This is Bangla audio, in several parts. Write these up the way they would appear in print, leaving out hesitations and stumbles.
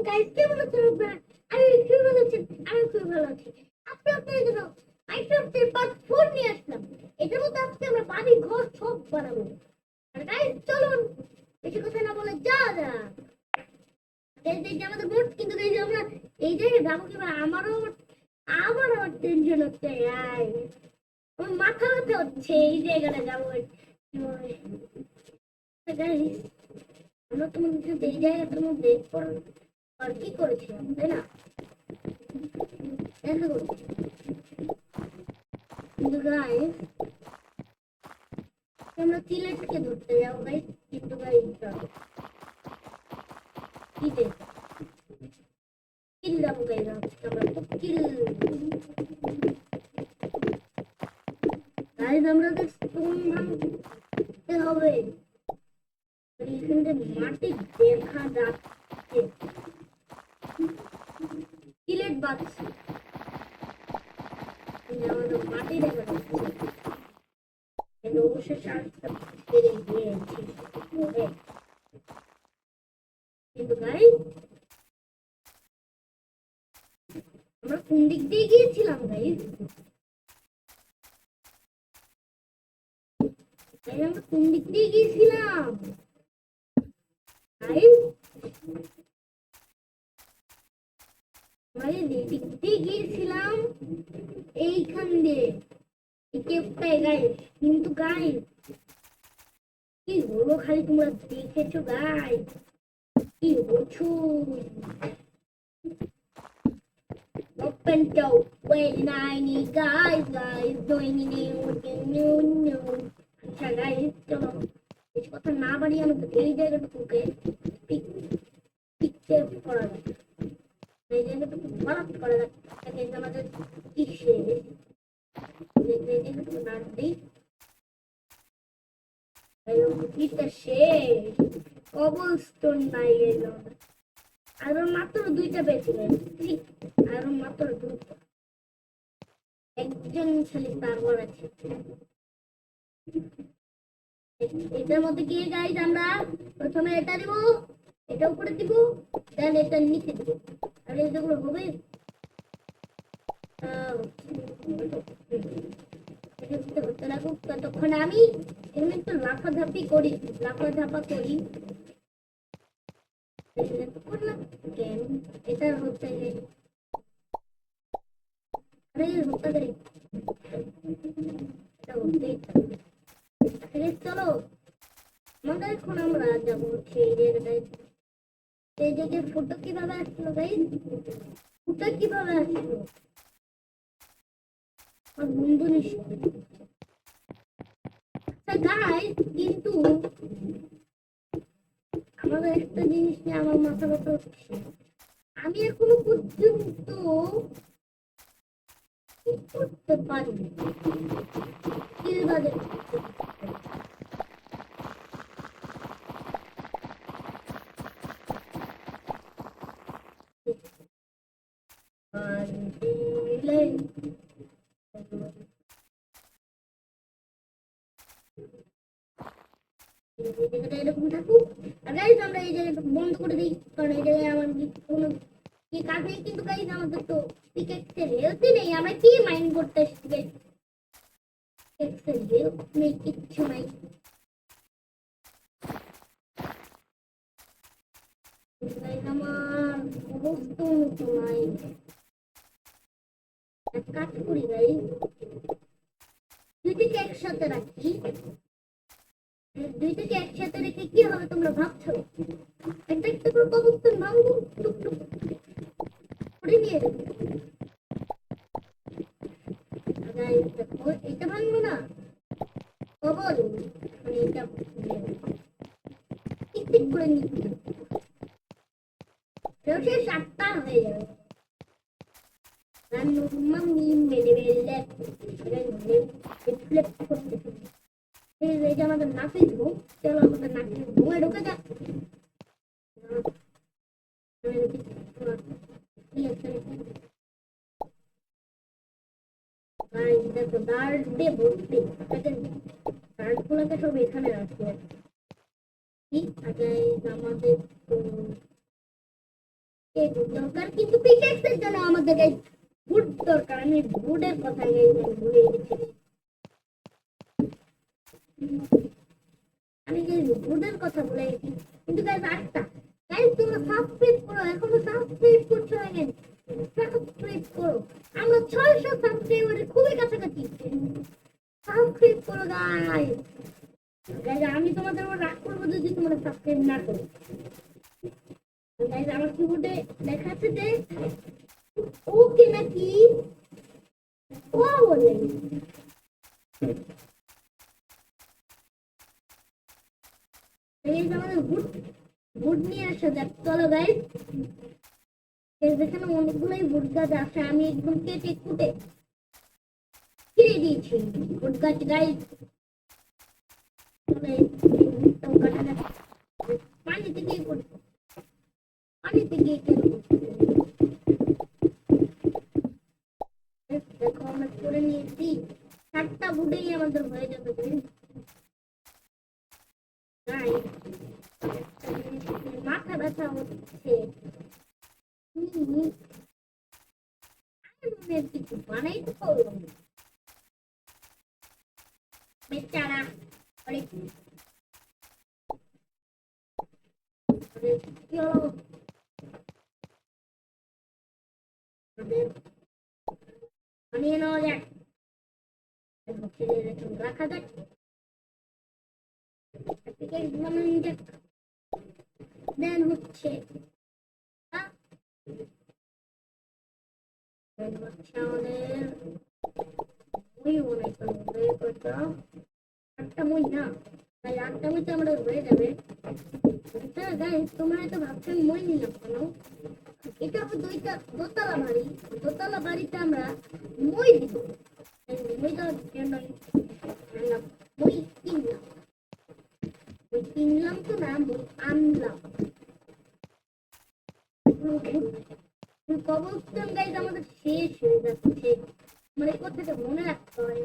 গাইস কেমন আছেন আপনারা? আমি খুব ভালো আছি। আমি খুব ভালো আছি। আজকে আপনাদের জন্য মাইনক্রাফটের পার্ট 4 নিয়ে আসলাম। এটার মধ্যে আজকে আমরা বাড়ি ঘর সব বানাবো। আর গাইস চলুন বেশি কথা না বলে যাওয়া যাক। গাইস এই যে আমাদের বোট, কিন্তু গাইস আমরা এই জায়গায় যাবো কিভাবে? আমার টেনশন হচ্ছে। আমার মাথা ব্যথা হচ্ছে এই জায়গাটা যাবো গাইস। আমরা তোমাদের সাথে এই জায়গাটার মধ্যে আর কি করেছিলাম, তাই না? দেখা করছি। কিন্তু গাইস আমরা চিলেটকে ধরতে যাবো গাইস, কিন্তু গাইস কি দেখ কিল যাবো গাইস, আমরা তো কিল গাইস। আমরা তো স্টোন ভাঙতে হবে। এখানে মাটি দেখা যাচ্ছে, চিলেট বাঁধছি, আমাদের মাটি দেখা যাচ্ছে। অবশ্যই শ্বাসটা ছেড়ে গিয়েছি, কিন্তু গাইস আমরা কোন দিক দিয়ে গিয়েছিলাম গাইস? আমরা কোন দিক দিয়ে গিয়েছিলাম গাইস? আমরা দিক দিয়ে গিয়েছিলাম এইখান দিয়ে, এই কেপটায় গাইস। কিন্তু গাইস কি হলো, খালি তোমরা দেখেছো গাইস কি বলছো? Open door when I need guys doing new. আচ্ছা গাইস চলো বেশি কথা না বাড়িয়ে আমাকে এই জায়গাটুকুকে পিকচার করা যাক। এই জায়গাটুকু ভালো করা যাক। আমাদের কিসে এই জায়গাটুকু না দিই শেষ, কবলস্টোন নাই এলো। আর মাত্র দুইটা বেঁচে গেছে, আর মাত্র দুটো, একজন খালি সার্ভার আছে। এটার মধ্যে গিয়ে গাইজ আমরা প্রথমে এটা দিব, এটা উপরে দিব, দেন এটা নিচে দিব। আর এগুলো হবে ততক্ষণ আমি এমনি একটু লাফাঝাপি করি, লাফাঝাপা করি। এটা হচ্ছে চলো আমাদের এখন আমরা যাবো সেই জায়গাটায়। সেই জায়গায় ফটো কিভাবে আসলো গাইস? ফটো কিভাবে আসলো আমার বন্ধু নিশ্চয়। গাইস কিন্তু আমাদের একটা জিনিস নিয়ে আমার মাথা ব্যথা হচ্ছে। আমি এখনো পর্যন্ত করতে পারি কিল বাজে। এরকম থাকুক। আর গাইজ আমরা এই জায়গাটা বন্ধ করে দিই, কারণ এই জায়গায় আমার কোনো কি কাজ নেই। কিন্তু গাইজ আমাদের তো পিকেক্সের হেলথই নেই, আমরা কি মাইন্ড করতে এসেছি গাইজ? পিকেক্সের হেলথ নেই, কিচ্ছু নাই। আমার অবস্থা মতো নাই। কাজ করি গাইজ, দুইটিকে একসাথে রাখি। দুইটাকে একসাথে রেখে কি হবে তোমরা ভাবছো? একটা একটা করে কবুতর ভাঙবো, টুকটুক করে নিয়ে দেবো। দেখো এটা ভাঙবো না, কবল মানে এটা টিক টিক করে নিচ্ছি। সে 7টা হয়ে যাবে। মাম্মি মেরে মেরে রিফ্লেক্ট করতেছি। এই যে আমাদের নাকি ধুম, চলো আমাদের নাকি ধুমে ঢুকে যাক। দেখো গার্ড দিয়ে ভর্তি, গার্ড গুলোকে সব এখানে রাখি কি আগে আমাদের এই দরকার, কিন্তু পিকেক্সের জন্য আমাদের গাইস বুট দরকার। আমি বুটের কথা গাইস ভুলে গেছি। আমি গাইস বুটের কথা ভুলে গেছি, কিন্তু গাইস আটটা গাইস তোমরা সাবস্ক্রাইব করো, এখনো সাবস্ক্রাইব করছো না কেন? সাবস্ক্রাইব করো, আমরা 600 সাবস্ক্রাইবারের খুবই কাছাকাছি। সাবস্ক্রাইব করো গাইস। গাইস আমি তোমাদের উপর রাগ করবো যদি তোমরা সাবস্ক্রাইব না করো। গাইস আমার কিবোর্ডে লেখা আছে যে ওকে নাকি ও বলে গাইস আমাদের বুট বুট নিয়ে আসা যাক। চলো গাইস, যেখানে অনেকগুলোই বুট গাছ আছে আমি একদম কেটে কুটে ছিঁড়ে দিয়েছি বুট গাছ গাইস। পানিতে গিয়ে করবো, পানিতে গিয়ে কেন দেখো আমরা করে নিয়েছি। 7টা বুটেই আমাদের হয়ে যাবে গাইস। মাথা ব্যথা হচ্ছে। কিছু বানাইতে পারলাম না বেচারা। কি হলো বানিয়ে নেওয়া যাক, রাখা যাক, বানানো যাক। দেন হচ্ছে আমাদের মই বানাইতে হবে কয়টা? 8টা মই না, তাই 8টা মইতে আমাদের হয়ে যাবে। গাইস তোমরা হয়তো ভাবছো আমি মই নিলাম কেন? এটা হবে দোতলা বাড়ি, দোতলা বাড়িতে আমরা মই দিব। মই দেওয়ার জন্য মই কিনলাম, মই কিনলাম তো না, মই আনলাম। কবরস্থান গাইস আমাদের শেষ হয়ে যাচ্ছে, মানে কোথাটা মনে রাখতে হয়।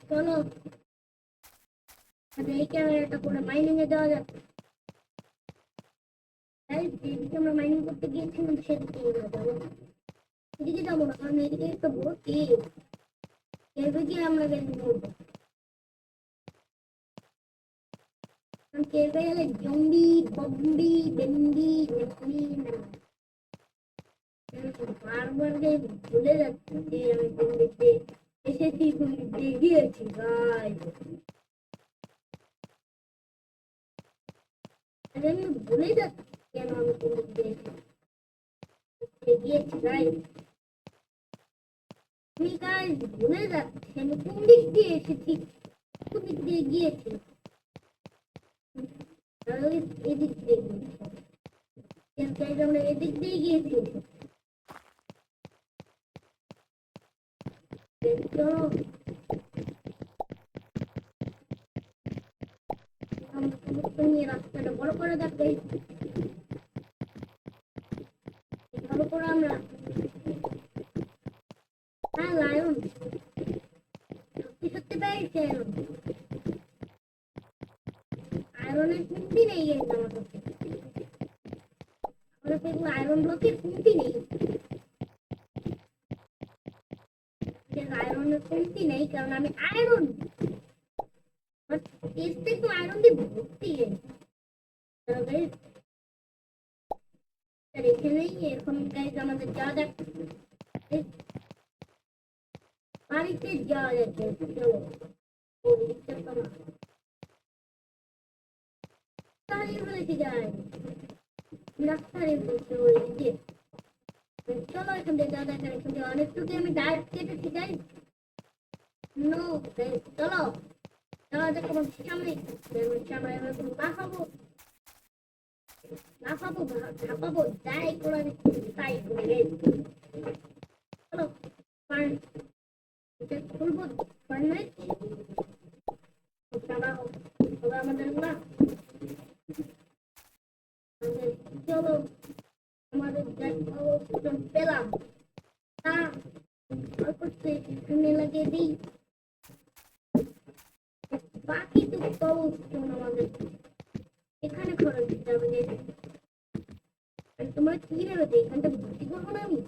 চলো এই ক্যামেরাটা করে মাইনিং এ দেওয়া যাক। যেদিকে আমরা মাইনিং করতে গিয়েছিলাম সেদিকে যাবো, এদিকে যাবো না, কারণ এদিকে একটা বড় কেভ, কেভে গিয়ে আমরা গেলে বলবো, কারণ কেভে গেলে জম্বি বম্বি বেম্বি নেপি না। বারবার গাইস ভুলে যাচ্ছি যে আমি কোন দিকে এসেছি, কোন দিকে গিয়েছি গাইস। আমি ভুলে যাচ্ছি কেন আমি কোন দিকে গিয়েছি গাইস। আমি গাইস ভুলে যাচ্ছি আমি কোন দিক দিয়ে এসেছি, কোন দিক দিয়ে গিয়েছি। এদিক দিয়ে গিয়েছি, আমরা এদিক দিয়ে গিয়েছি। রাস্তাটা বড় করে দেখবে, ভালো করে আমরা। হ্যাঁ লায়ন, সত্যি সত্যি পেয়েছি আয়রন। আয়রনের কুমতি নেই গেছে আমার কাছে, আমার কাছে আয়রন ব্লকের কুমতি নেই, আয়রনের কুমতি নেই কারণ আমি আয়রন টেস্টে তো আয়রন দিয়ে ভর্তি রেখে নেই। এখন গাইজ আমাদের যাওয়া যাক, বাড়িতে যাওয়া যাচ্ছে। চলো হারিয়ে ফেলেছি যাই, রাস্তা হারিয়ে ফেলছি ওই যে। চলো এখান থেকে যাওয়া যাক, এখান থেকে অনেকটুকু আমি ডায়েট কেটেছি যাই। নো চলো যাওয়া যাক আমার সামনে, আমরা এখন লাফাবো লাফাবো ঝাঁপাবো, যাই করে তাই করে। চলো এটা খুলবো ফার্নাইট, আমাদের না চলো আমাদের পেলাম তা অল্পতে এখানে লাগিয়ে দিই। বাকি তো আমাদের এখানে খরচ দিতে হবে। তোমরা কি ভেবেছো এখানটা ভর্তি করবো না আমি?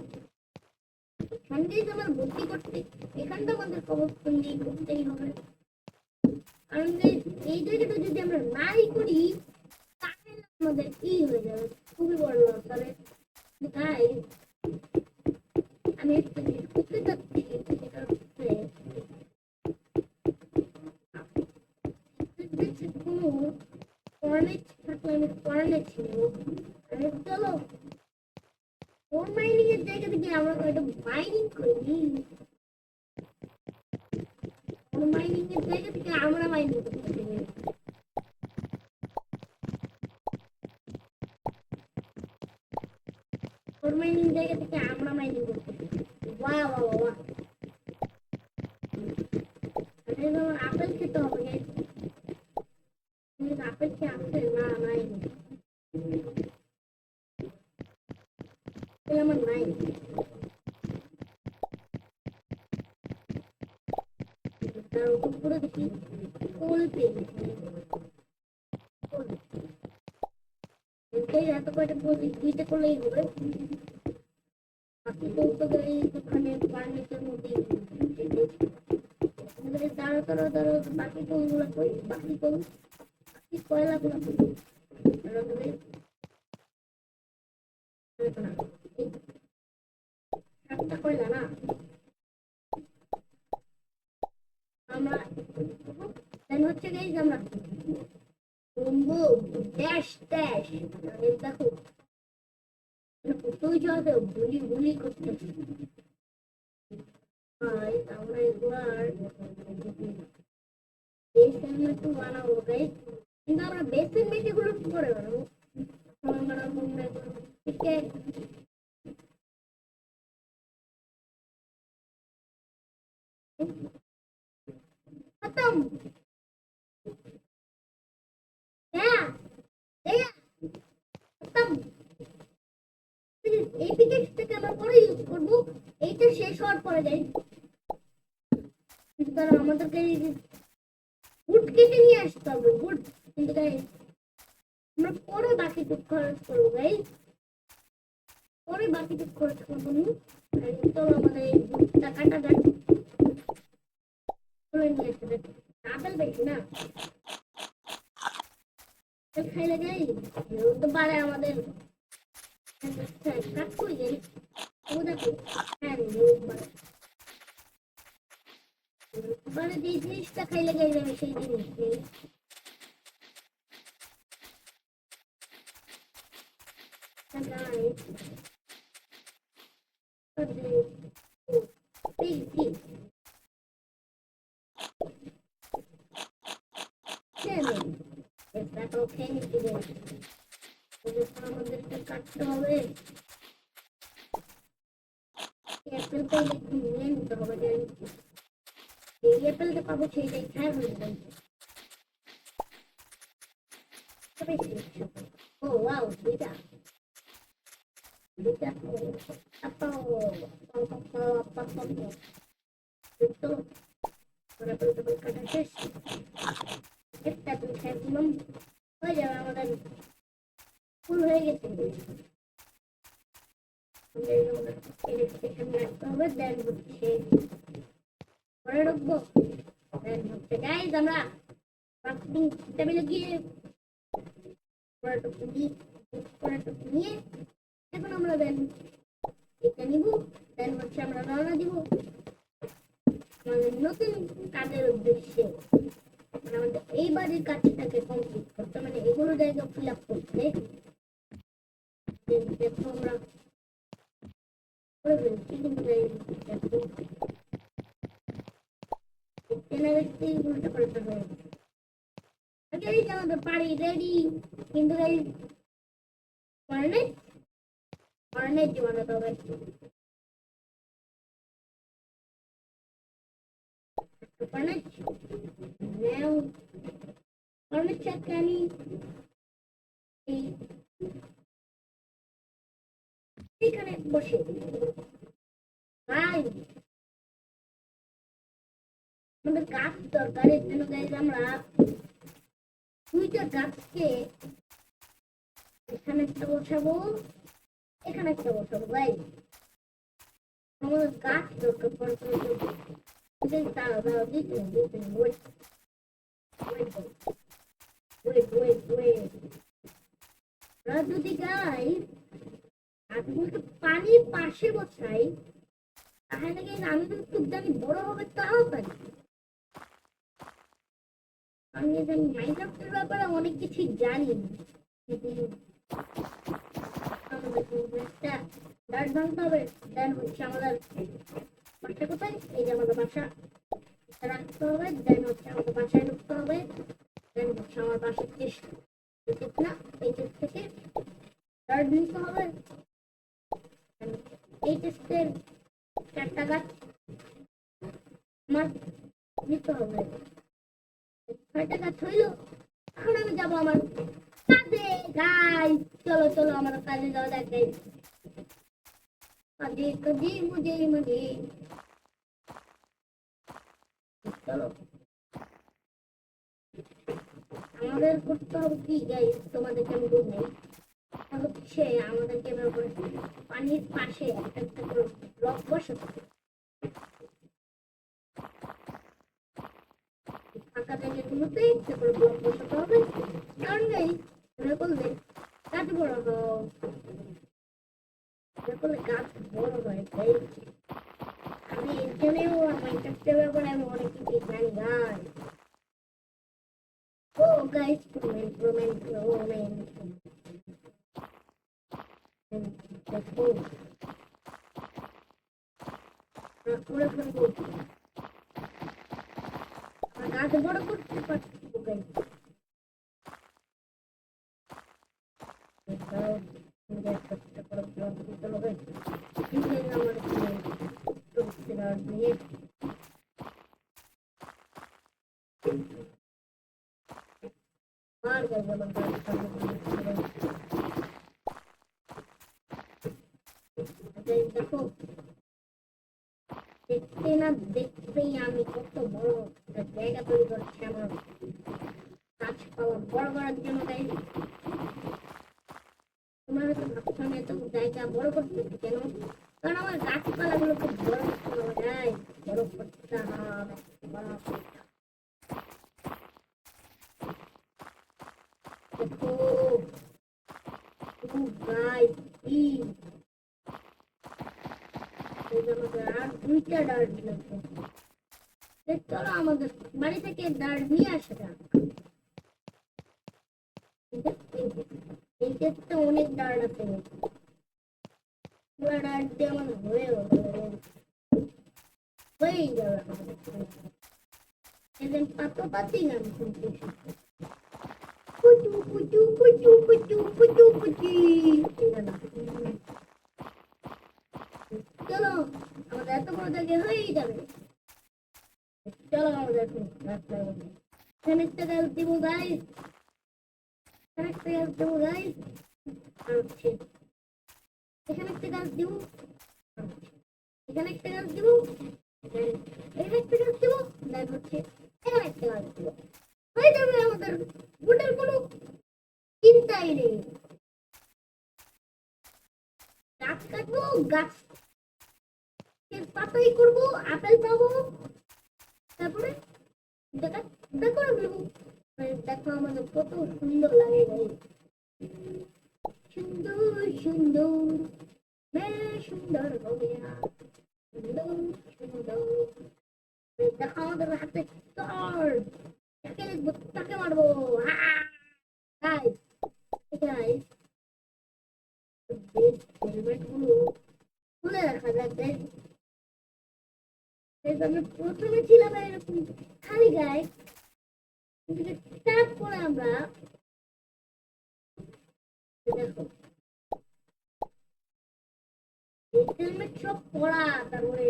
এখানটাই তো আমার ভর্তি করতে, এখানটা আমাদের কবরস্থান দিয়ে করতেই হবে। কারণ এই জায়গাটা যদি আমরা নাই করি তাহলে আমাদের কি হয়ে যাবে, খুবই বড় লস হবে। তাই আমি একটা জিনিস করতে চাচ্ছি, সেটা হচ্ছে কোনো ফরেনেজ থাকলে আমি ফরেনেজ ছিল। চলো কোন মাইনিং এর জায়গা থেকে আমরা একটা মাইনিং করি, কোন মাইনিং এর জায়গা থেকে আমরা মাইনিং করতে পারি। কোন মাইনিং জায়গা থেকে আমরা মাইনিং করতে পারি। বাহ বাহ বাহ, আপেল খেতে হবে। আপেল খেয়ে আসছে না, নাই আমার নাই। তার উপরে দেখি কোল পেয়ে এত কয়টা দুইটা করলেই হবে। বাকি তো ওখানে ফার্নিচার মধ্যে দাঁড়ো দাঁড়ো দাঁড়ো, বাকি কোনগুলো কই, বাকি কোন বাকি কয়লাগুলো কই, সাতটা কয়লা না আমরা হচ্ছে গাইজ আমরা বম্বু ড্যাশ ড্যাশ দেখো কতই যাবে গুলি গুলি করতে। আমরা এবার বেসমেন্ট বানাবো গাইজ, কিন্তু আমরা বেসমেন্ট এগুলো কি করে বানাবো? ঠিক আছে खत्म। गया गया खत्म। এই পিকেক্সটাকে আমরা পরে ইউজ করব, এইটা শেষ হওয়ার পরে যাই। কিন্তু আমাদেরকে উড কেটে নিয়ে আসতে হবে, উড। কিন্তু গাইস আমরা পরে বাকিটুকু খরচ করবো গাইস, পরে বাকিটুকু খরচ করবো। তো আমাদের এই উডটা কাটা যাক, তুলে নিয়ে আসতে যাক। আপেল বেশি না খাইলে গাই তো পারে আমাদের কাজ করি যাই। ও দেখো হ্যাঁ মানে যে জিনিসটা খাইলে গাই যাবে সেই জিনিস আমাদেরকে কাটতে হবে। অ্যাপেলটা একটু নিয়ে নিতে হবে, এই অ্যাপেলটা পাবো সেইটাই খায় হয়ে যাবে। ও ওয়াও, দুইটা দুইটা কাটা শেষ। একটা তুমি খাই দিলাম, হয়ে যাবে আমাদের ফুল হয়ে গেছে। এখানে রাখতে হবে, দেন হচ্ছে পরে রাখবো। দেন হচ্ছে গাইজ আমরা ক্রাফটিং টেবিলে গিয়ে পরেরটুকু নিয়ে এখন আমরা দেন এটা নিব। দেন হচ্ছে আমরা রওনা দিব আমাদের নতুন কাজের উদ্দেশ্যে। আমাদের এই বাড়ির কাজটাকে কমপ্লিট করতে, মানে এগুলো জায়গা ফিল আপ করতে। দেখো আমরা করে ফেলছি, কিন্তু উল্টা পাল্টা হয়ে গেছে। আমাদের বাড়ি রেডি, কিন্তু ফরেনেজ বানাতে হবে। ফরেনেজ নাও ফরেনেজ চাকে আমি এইখানে বসে ভাই আমাদের গাছ দরকার। এর জন্য গাইজ আমরা দুইটা গাছকে এখানে একটা বসাবো, এখানে একটা বসাবো ভাই, আমাদের গাছ দরকার পড়ছে। দাঁড়াও দাঁড়াও, দিতে wait wait wait wait wait. আমরা যদি গাইস গাছগুলোকে পানির পাশে বসাই, তাহলে গাইস আমি কিন্তু উদ্যানি বড় হবে তাড়াতাড়ি। আমি জানি মাইনক্রাফটের ব্যাপারে অনেক কিছু জানি, কিন্তু আমাদের একটা ডার্ট ভাঙতে হবে। দেন হচ্ছে আমাদের বাসা কোথায়, এই যে আমাদের বাসা রাখতে হবে। দেন হচ্ছে আমাদের বাসায় ঢুকতে হবে। দেন হচ্ছে আমার বাসার চেষ্টা না, এই চেষ্টা থেকে ডার্ট নিতে হবে। এই টেস্টের 4টা গাছ আমার নিতে হবে। 6টা গাছ হইল। এখন আমি যাবো আমার কাজে। গাইস চলো চলো আমার কাজে যাওয়া যাক গাইস। কাজে কাজে মুজে মুজে চলো। আমাদের করতে হবে কি গাইস, তোমাদেরকে আমি বলি নাই, হচ্ছে আমাদেরকে পানির পাশে একটা একটা করে ব্লক বসাতে হবে। ফাঁকা জায়গাগুলোতে একটা করে ব্লক বসাতে হবে। কারণ গাইস মনে করলে গাছ বড় হয়, মনে করলে গাছ বড় হয়। তাই আমি এখানেও মাইনক্রাফটের ব্যাপারে আমি অনেক কিছু জানি গাইস। ও গাইস কমেন্ট কমেন্ট কমেন্ট দেখো করে ফেলবো। গাছ বড় করতে পারছি গাইস। একটা করে ব্লক দিতে হবে। আমার নিয়ে আর গাইস আমার গাছ দেখো, দেখতে না দেখতেই আমি কত বড় একটা জায়গা তৈরি করছি আমার গাছপালা বড় করার জন্য। তাই তোমরা হয়তো ভাবছো আমি এত জায়গা বড় করতেছি কেন, কারণ আমার গাছপালা গুলোকে বড় করতে হবে। গাইস বড় করতে হবে, বড় করতে হবে। দেখো গাইস কি আমাদের আর 2টা ডার্ট লাগবে। চলো আমাদের বাড়ি থেকে ডার্ট নিয়ে আসা যাক। এই ক্ষেত্রে অনেক ডার্ট আছে, পুরো ডার্ট দিয়ে আমার হয়ে যাবে আমাদের। এদের পাতো পাতি না কুচু কুচু কুচু কুচু কুচু কুচি। চলো আমাদের এত বড় জায়গা হয়েই যাবে। চলো আমাদের গাছ লাগাবো। এখানে একটা গাছ দিব গাইস, এখানে একটা গাছ দেবো গাইস। আর হচ্ছে এখানে একটা গাছ দিব, এখানে একটা গাছ দিব, এখানে একটা গাছ দিব, দেন হচ্ছে এখানে একটা গাছ দিব। হয়ে যাবে আমাদের, ওটার কোনো চিন্তাই নেই। গাছ কাটবো, গাছ পাতাই করবো, আপেল পাবো, তারপরে দেখো দেখো আমাদের কত সুন্দর লাগে গাইস। সুন্দর সুন্দর সুন্দর হবে, সুন্দর সুন্দর। দেখো আমাদের হাতে টর্চ, তাকে দেখবো তাকে মারবো। গাইস গাইস হেলমেট গুলো খুলে রাখা যাক গাইস। আমি প্রথমে ছিলাম এরকম খালি গায়ে, তারপরে আমরা দেখো হেলমেট সব পড়া, তারপরে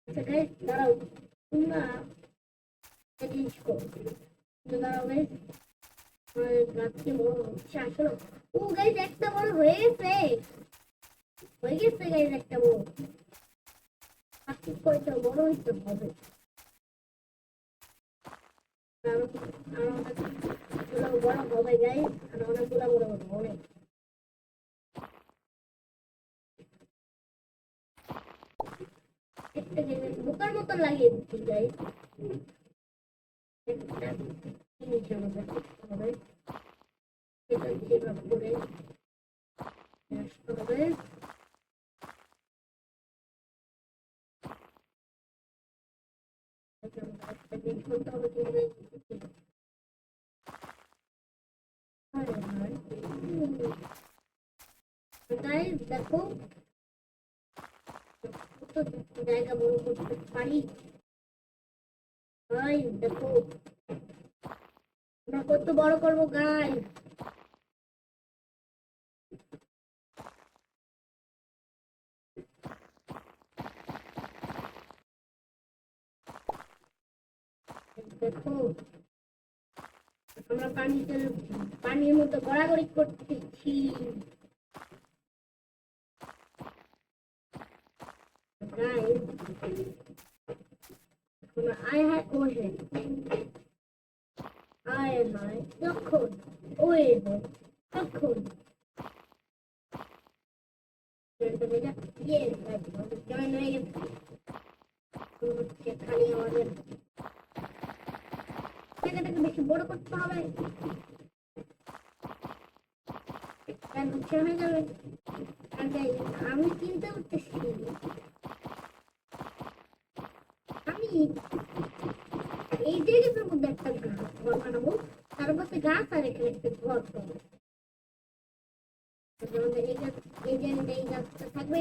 আচ্ছা গাইস দাঁড়াও, তোমরা জিনিস করো, দাঁড়াও গাইস। গাছকে বড় হচ্ছে আসলে। ও গাইস একটা বড় হয়ে গেছে, হয়ে গেছে গাইস একটা বড়। কয়টা বড় হইতে হবে। বড় হবে গাইস, আর অনেকগুলো বড় হবে অনেক। একটা জিনিস বোকার মতো লাগিয়ে দিচ্ছি গাইস। একটা জিনিস আমাদের করতে হবে, সেটা যেভাবে করে আসতে হবে। একটা জিনিস করতে হবে কিন্তু গাইস দেখো কত জায়গা বড় করতে পারি। গাইস দেখো আমরা কত বড় করবো গাইস। দেখো আমরা পানির মতো গড়াগড়ি করতেছি। গাইস আমরা আয় হায় ও হে আয় হায় যখন ওয়ে হে তখন জয়েন হয়ে গেছে। হচ্ছে খালি আমাদের জায়গাটাকে বেশি বড় করতে হবে, হয়ে যাবে। আর guys, আমি চিন্তা করতেছি আমি এই জায়গাটার মধ্যে একটা ঘর বানাবো, তার মধ্যে গাছ আর এখানে একটা ঘর করবো। আমাদের এই গাছটা থাকবে,